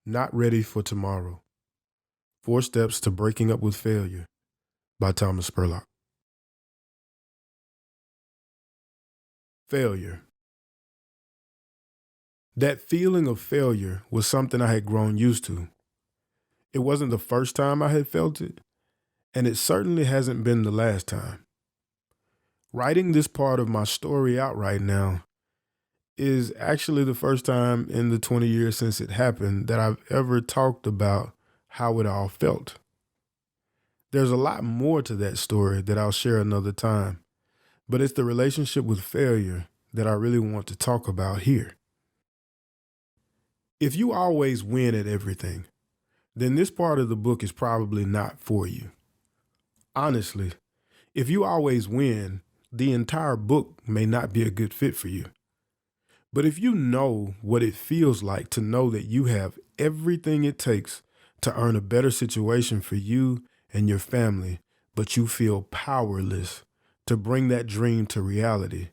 Not Ready for Tomorrow. 4 Steps to Breaking Up with Failure by Thomas Spurlock. Failure. That feeling of failure was something I had grown used to. It wasn't the first time I had felt it, and it certainly hasn't been the last time. Writing this part of my story out right now is actually the first time in the 20 years since it happened that I've ever talked about how it all felt. There's a lot more to that story that I'll share another time, but it's the relationship with failure that I really want to talk about here. If you always win at everything, then this part of the book is probably not for you. Honestly, if you always win, the entire book may not be a good fit for you. But if you know what it feels like to know that you have everything it takes to earn a better situation for you and your family, but you feel powerless to bring that dream to reality,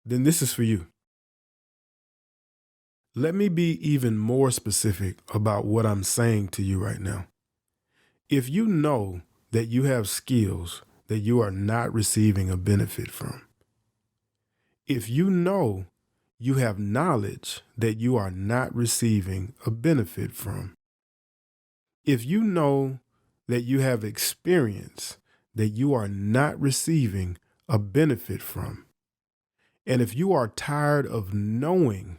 then this is for you. Let me be even more specific about what I'm saying to you right now. If you know that you have skills that you are not receiving a benefit from, if you know you have knowledge that you are not receiving a benefit from, if you know that you have experience that you are not receiving a benefit from, and if you are tired of knowing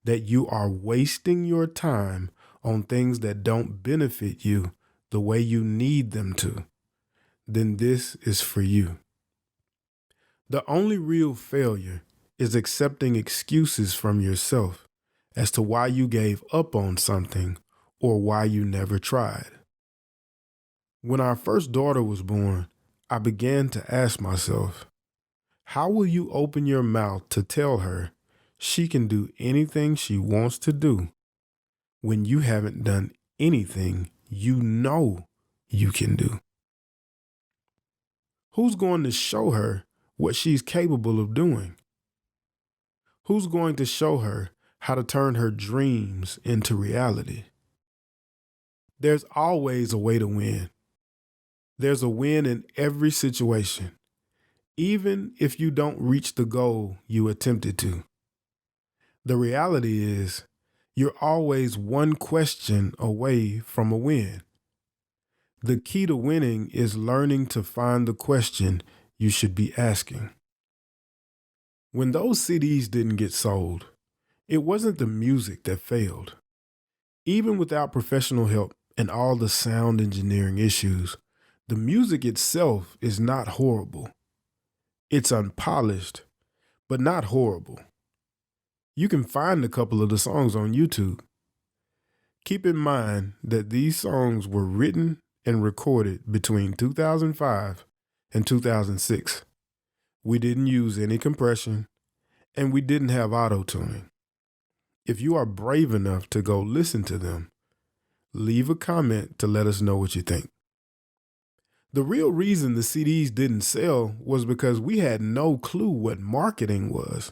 that you are wasting your time on things that don't benefit you the way you need them to, then this is for you. The only real failure is accepting excuses from yourself as to why you gave up on something or why you never tried. When our first daughter was born, I began to ask myself, how will you open your mouth to tell her she can do anything she wants to do when you haven't done anything you know you can do? Who's going to show her what she's capable of doing? Who's going to show her how to turn her dreams into reality? There's always a way to win. There's a win in every situation, even if you don't reach the goal you attempted to. The reality is, you're always one question away from a win. The key to winning is learning to find the question you should be asking. When those CDs didn't get sold, it wasn't the music that failed. Even without professional help and all the sound engineering issues, the music itself is not horrible. It's unpolished, but not horrible. You can find a couple of the songs on YouTube. Keep in mind that these songs were written and recorded between 2005 and 2006. We didn't use any compression, and we didn't have auto-tuning. If you are brave enough to go listen to them, leave a comment to let us know what you think. The real reason the CDs didn't sell was because we had no clue what marketing was.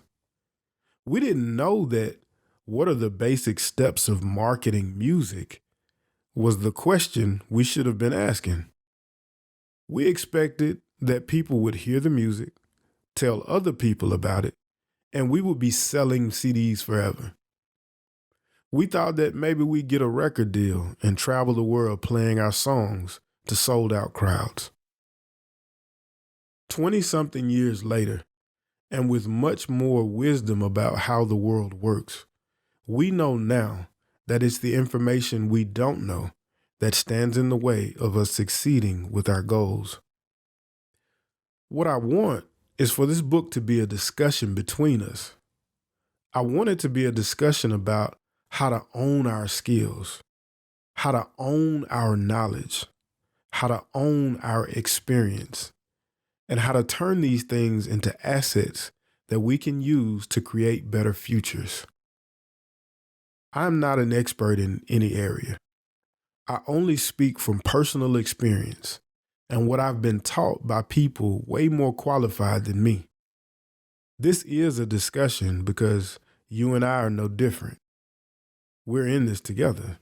We didn't know that what are the basic steps of marketing music was the question we should have been asking. We expected that people would hear the music, tell other people about it, and we would be selling CDs forever. We thought that maybe we'd get a record deal and travel the world playing our songs to sold-out crowds. 20-something years later, and with much more wisdom about how the world works, we know now that it's the information we don't know that stands in the way of us succeeding with our goals. What I want is for this book to be a discussion between us. I want it to be a discussion about how to own our skills, how to own our knowledge, how to own our experience, and how to turn these things into assets that we can use to create better futures. I'm not an expert in any area. I only speak from personal experience and what I've been taught by people way more qualified than me. This is a discussion because you and I are no different. We're in this together.